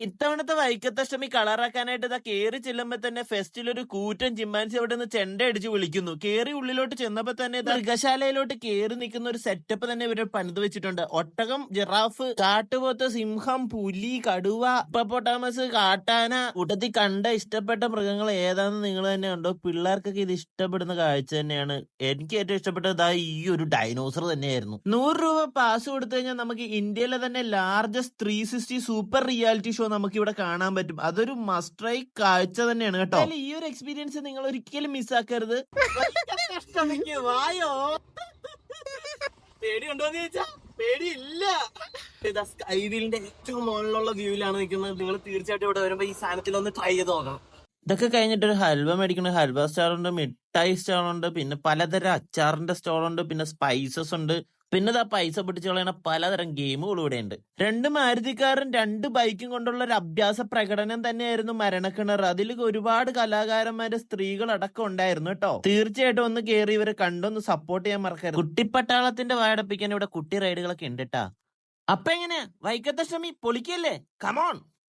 ഇത്തവണത്തെ വൈക്കത്തഷ്ടമി കളറാക്കാനായിട്ട് ഇതാ കേറി ചെല്ലുമ്പോ തന്നെ ഫെസ്റ്റിലൊരു കൂറ്റൻ ചിമ്മാൻസി അവിടെ നിന്ന് ചെണ്ട അടിച്ച് വിളിക്കുന്നു. കേറി ഉള്ളിലോട്ട് ചെന്നപ്പോ തന്നെ മൃഗശാലയിലോട്ട് കേറി നിൽക്കുന്ന ഒരു സെറ്റപ്പ് തന്നെ ഇവര് പണിത് വെച്ചിട്ടുണ്ട്. ഒട്ടകം, ജിറാഫ്, കാട്ടുപോത്ത്, സിംഹം, പുലി, കടുവ, ഹിപ്പോപ്പൊട്ടാമസ്, കാട്ടാന, കൂട്ടത്തിൽ കണ്ട ഇഷ്ടപ്പെട്ട മൃഗങ്ങൾ ഏതാണെന്ന് നിങ്ങൾ തന്നെ കണ്ടോ. പിള്ളേർക്കൊക്കെ ഇത് ഇഷ്ടപ്പെടുന്ന കാഴ്ച തന്നെയാണ്. എനിക്ക് ഏറ്റവും ഇഷ്ടപ്പെട്ടത് ഈ ഒരു ഡൈനോസർ തന്നെയായിരുന്നു. 100 രൂപ പാസ് കൊടുത്തു കഴിഞ്ഞാൽ നമുക്ക് ഇന്ത്യയിലെ തന്നെ ലാർജസ്റ്റ് 360 സൂപ്പർ റിയാലിറ്റി ഷോ നമുക്ക് ഇവിടെ കാണാൻ പറ്റും. അതൊരു മസ്റ്റ് ട്രൈ കാഴ്ച തന്നെയാണ് കേട്ടോ. ഈ ഒരു എക്സ്പീരിയൻസ് നിങ്ങൾ ഒരിക്കലും മിസ്സാക്കരുത്. വായോ പേടിയുണ്ടോന്ന് ചോദിച്ചാ പേടിയില്ല. ഇതാ സ്കൈവീലിന്റെ ഏറ്റവും മുകളിലുള്ള വ്യൂവിലാണ് നിൽക്കുന്നത്. നിങ്ങൾ തീർച്ചയായിട്ടും ഇവിടെ വരുമ്പോ ഈ സാധനത്തിൽ ഒന്ന് ട്രൈ ചെയ്ത് നോക്കണം. ഇതൊക്കെ കഴിഞ്ഞിട്ട് ഒരു ഹൽവ മേടിക്കുന്ന ഹൽവ സ്റ്റാളുണ്ട്, മിഠായി സ്റ്റാളുണ്ട്, പിന്നെ പലതരം അച്ചാറിന്റെ സ്റ്റോളുണ്ട്, പിന്നെ സ്പൈസസ് ഉണ്ട്, പിന്നെ പൈസ പിടിച്ചു കളയണ പലതരം ഗെയിമുകളും ഇവിടെ ഉണ്ട്. 2 മാരുതിക്കാരും 2 ബൈക്കും കൊണ്ടുള്ള ഒരു അഭ്യാസ പ്രകടനം തന്നെയായിരുന്നു മരണക്കിണർ. അതിൽ ഒരുപാട് കലാകാരന്മാര്, സ്ത്രീകൾ അടക്കം ഉണ്ടായിരുന്നു കേട്ടോ. തീർച്ചയായിട്ടും ഒന്ന് കേറി ഇവരെ കണ്ടൊന്ന് സപ്പോർട്ട് ചെയ്യാൻ മറക്കരുത്. കുട്ടിപ്പട്ടാളത്തിന്റെ വായടപ്പിക്കാൻ ഇവിടെ കുട്ടി റൈഡുകളൊക്കെ ഉണ്ട് കേട്ടാ. അപ്പൊ എങ്ങനെയാ വൈക്കത്തഷ്ടമി പൊളിക്കല്ലേ? കമോൺ.